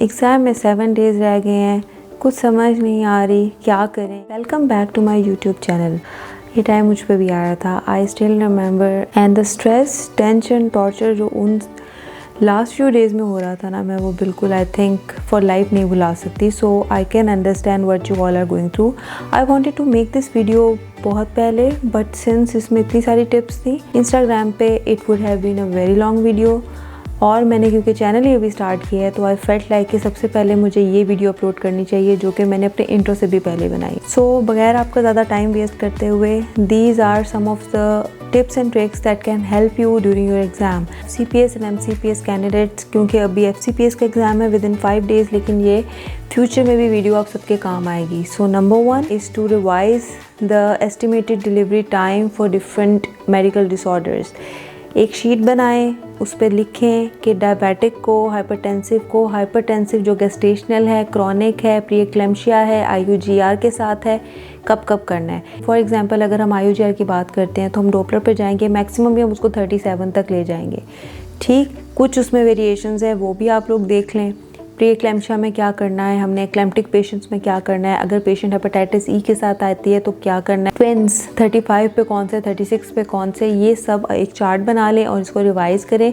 Exam में 7 days रह गए हैं, कुछ समझ नहीं आ रही क्या करें। Welcome back to my YouTube channel. ये टाइम मुझ पे भी आया था। I still remember and the stress, tension, torture जो उन लास्ट फ्यू डेज़ में हो रहा था ना, मैं वो बिल्कुल आई थिंक फॉर लाइफ नहीं भुला सकती। So I can understand what you all are going through. I wanted to make this video बहुत पहले, बट सिंस इसमें इतनी सारी टिप्स थी इंस्टाग्राम पे, it would have been a very long video. और मैंने क्योंकि चैनल ही अभी स्टार्ट किया है, तो आई फेल्ट लाइक कि सबसे पहले मुझे ये वीडियो अपलोड करनी चाहिए, जो कि मैंने अपने इंट्रो से भी पहले बनाई। सो बगैर आपका ज़्यादा टाइम वेस्ट करते हुए, these are some of the tips and tricks that can help you during your exam. CPS and MCPS candidates, क्योंकि अभी FCPS का एग्ज़ाम है विद इन 5 डेज़, लेकिन ये फ्यूचर में भी वीडियो आप सबके काम आएगी। So number 1 is to revise the estimated delivery time for different medical disorders. एक शीट बनाएं, उस पर लिखें कि डायबिटिक को, हाइपरटेंसिव जो गेस्टेशनल है, क्रॉनिक है, प्री एक्लेम्शिया है, IUGR के साथ है, कब कब करना है। फॉर एग्जांपल अगर हम IUGR की बात करते हैं तो हम डॉपलर पर जाएंगे, मैक्सिमम भी हम उसको 37 तक ले जाएंगे। ठीक, कुछ उसमें वेरिएशंस है, वो भी आप लोग देख लें। प्री एक्लेम्शिया में क्या करना है हमने, एक्लेम्प्टिक पेशेंट्स में क्या करना है, अगर पेशेंट हेपेटाइटिस E के साथ आती है तो क्या करना है, ट्विंस 35 पे कौन से, 36 पे कौन से, ये सब एक चार्ट बना लें और इसको रिवाइज़ करें।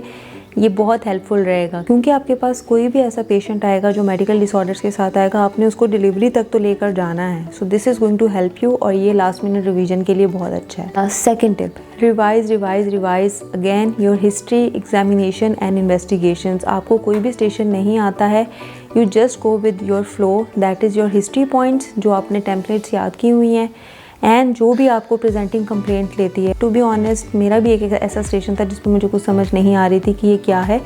ये बहुत हेल्पफुल रहेगा, क्योंकि आपके पास कोई भी ऐसा पेशेंट आएगा जो मेडिकल डिसऑर्डर्स के साथ आएगा, आपने उसको डिलीवरी तक तो लेकर जाना है। So this is going to help you, और ये लास्ट मिनट रिवीजन के लिए बहुत अच्छा है। Second tip, revise again your history, examination and investigations. आपको कोई भी स्टेशन नहीं आता है, you just go with your flow, that is your history points जो आपने टेम्पलेट्स याद की हुई हैं, एंड जो भी आपको प्रेजेंटिंग कंप्लेंट लेती है। टू बी ऑनेस्ट, मेरा भी एक ऐसा स्टेशन था जिस पर मुझे कुछ समझ नहीं आ रही थी कि ये क्या है,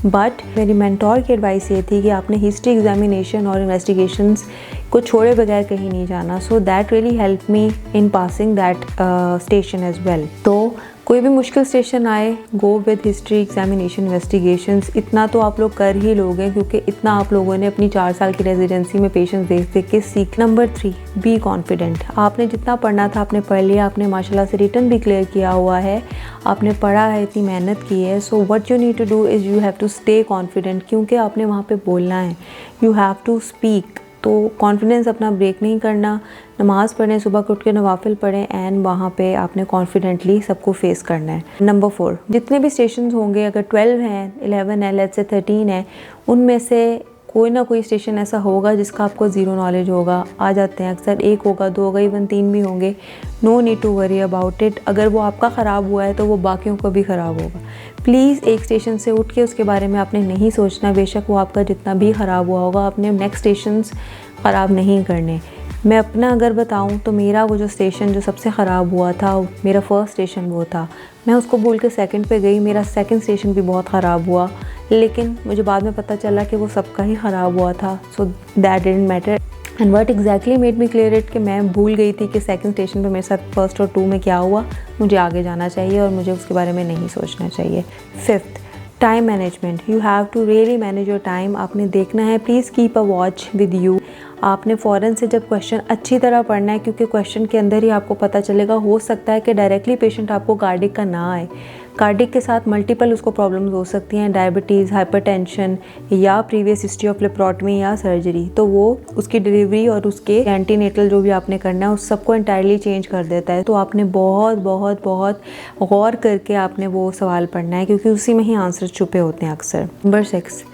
बट मेरी मेंटोर की एडवाइस ये थी कि आपने हिस्ट्री, एग्जामिनेशन और इन्वेस्टिगेशंस को छोड़े बगैर कहीं नहीं जाना। So that really help me in passing that station as well. तो कोई भी मुश्किल स्टेशन आए, go with history, examination, investigations. इतना तो आप लोग कर ही लोगे, क्योंकि इतना आप लोगों ने अपनी 4 साल की रेजिडेंसी में पेशेंट्स देख के सीख। Number 3, be confident. आपने जितना पढ़ना था आपने पढ़ लिया, आपने माशाल्लाह से रिटन भी क्लियर किया हुआ है, आपने पढ़ा है, इतनी मेहनत की है। So what you need to do is you have to stay confident, क्योंकि आपने वहाँ पे बोलना है, यू हैव टू स्पीक। तो कॉन्फिडेंस अपना ब्रेक नहीं करना, नमाज़ पढ़ें, सुबह को उठ के नवाफिल पढ़ें, एंड वहाँ पे आपने कॉन्फिडेंटली सबको फेस करना है। नंबर 4, जितने भी स्टेशन होंगे, अगर 12 हैं, 11 है, लेट्स से 13 है, उनमें से कोई ना कोई स्टेशन ऐसा होगा जिसका आपको ज़ीरो नॉलेज होगा। आ जाते हैं अक्सर, 1 होगा, 2 होगा, इवन 3 भी होंगे। No need to worry about it. अगर वो आपका ख़राब हुआ है तो वो बाकियों को भी ख़राब होगा। प्लीज़ एक स्टेशन से उठ के उसके बारे में आपने नहीं सोचना, बेशक वो आपका जितना भी ख़राब हुआ होगा, आपने नेक्स्ट स्टेशंस ख़राब नहीं करने। मैं अपना अगर बताऊं तो मेरा वो जो स्टेशन जो सबसे ख़राब हुआ था, मेरा फर्स्ट स्टेशन वो था। मैं उसको बोल के सेकंड पे गई, मेरा सेकंड स्टेशन भी बहुत ख़राब हुआ, लेकिन मुझे बाद में पता चला कि वो सबका ही ख़राब हुआ था। So that didn't matter. And what exactly made me clear it कि मैं भूल गई थी कि सेकंड स्टेशन पे मेरे साथ फर्स्ट और 2 में क्या हुआ। मुझे आगे जाना चाहिए और मुझे उसके बारे में नहीं सोचना चाहिए। 5th, time management. You have to really manage your time. आपने देखना है, please keep a watch with you. आपने फ़ौरन से जब क्वेश्चन अच्छी तरह पढ़ना है, क्योंकि क्वेश्चन के अंदर ही आपको पता चलेगा। हो सकता है कि डायरेक्टली पेशेंट आपको कार्डिक का ना आए, कार्डिक के साथ मल्टीपल उसको प्रॉब्लम्स हो सकती हैं, डायबिटीज़, हाइपरटेंशन, या प्रीवियस हिस्ट्री ऑफ लेप्रोटमी या सर्जरी। तो वो उसकी डिलीवरी और उसके एंटीनेटल जो भी आपने करना है उस सबको इंटायरली चेंज कर देता है। तो आपने बहुत बहुत बहुत गौर करके आपने वो सवाल पढ़ना है, क्योंकि उसी में ही आंसर छुपे होते हैं अक्सर। नंबर 6,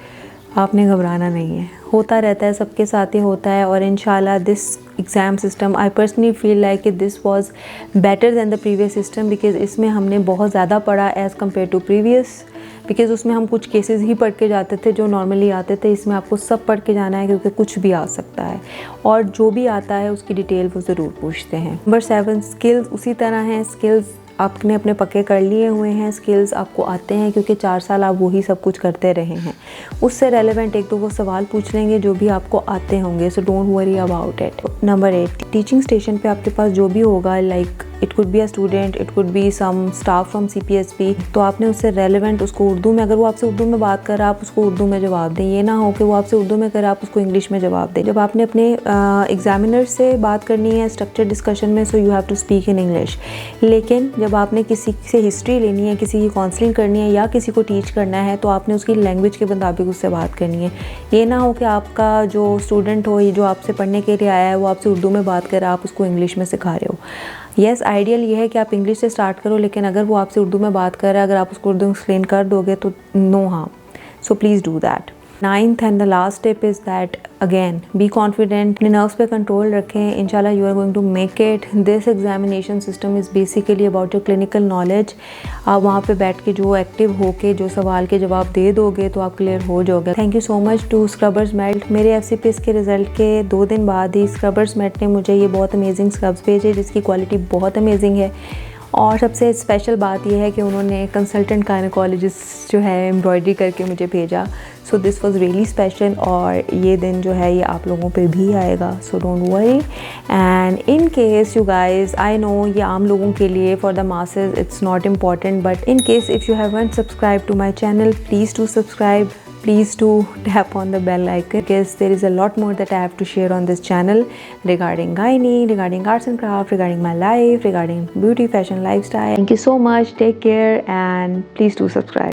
आपने घबराना नहीं है, होता रहता है, सबके साथ ही होता है। और इंशाल्लाह this exam system, I personally feel like कि this was better than the previous system, because इसमें हमने बहुत ज़्यादा पढ़ा as compare to previous. Because उसमें हम कुछ केसेस ही पढ़ के जाते थे जो नॉर्मली आते थे, इसमें आपको सब पढ़ के जाना है, क्योंकि कुछ भी आ सकता है, और जो भी आता है उसकी डिटेल वो ज़रूर पूछते हैं। नंबर 7, स्किल्स उसी तरह हैं। स्किल्स आपने अपने पक्के कर लिए हुए हैं, स्किल्स आपको आते हैं, क्योंकि 4 साल आप वही सब कुछ करते रहे हैं। उससे रेलेवेंट 1-2 वो सवाल पूछ लेंगे जो भी आपको आते होंगे। So don't worry about it. Number 8, teaching station पे आपके पास जो भी होगा, like it could be a student, it could be some staff from CPSP, तो आपने उससे रेलेवेंट उसको उर्दू में, अगर वो आपसे उर्दू में बात कर रहा है आप उसको उर्दू में जवाब दें। ये ना हो कि वो आपसे उर्दू में कर आप उसको इंग्लिश में जवाब दें। जब आपने अपने एग्जामिनर से बात करनी है स्ट्रक्चर डिस्कशन में, so you have to speak in English. लेकिन जब जब आपने किसी से हिस्ट्री लेनी है, किसी की काउंसलिंग करनी है या किसी को टीच करना है, तो आपने उसकी लैंग्वेज के मुताबिक उससे बात करनी है। ये ना हो कि आपका जो स्टूडेंट हो, ये जो आपसे पढ़ने के लिए आया है, वो आपसे उर्दू में बात कर रहा है, आप उसको इंग्लिश में सिखा रहे हो। येस, आइडियल ये है कि आप इंग्लिश से स्टार्ट करो, लेकिन अगर वो आपसे उर्दू में बात कर रहा है, अगर आप उसको उर्दू एक्सप्लेन कर दोगे तो no harm. So please do that. 9th and the last tip is that again be confident, अपने नर्व्स पे कंट्रोल रखें। इंशाल्लाह you are going to make it. This examination system is basically about your clinical knowledge. आप वहाँ पे बैठ के जो एक्टिव होके जो सवाल के जवाब दे दोगे तो आप क्लियर हो जाओगे। Thank you so much to scrubbers mate. मेरे FCPS के रिज़ल्ट के 2 दिन बाद ही स्क्रबर्स मेट ने मुझे ये बहुत अमेजिंग स्क्रब्स भेजे, जिसकी क्वालिटी बहुत अमेजिंग है। और सबसे स्पेशल बात यह है कि उन्होंने कंसल्टेंट गायनेकोलॉजिस्ट जो है एम्ब्रॉयडरी करके मुझे भेजा। So this was really special, और ये दिन जो है ये आप लोगों पे भी आएगा। So don't worry. And in case you guys, I know ये आम लोगों के लिए, for the masses it's not important, but in case if you haven't subscribe to my channel, please do subscribe. Please do tap on the bell icon, because there is a lot more that I have to share on this channel regarding gynae, regarding arts and craft, regarding my life, regarding beauty, fashion, lifestyle. Thank you so much. Take care and please do subscribe.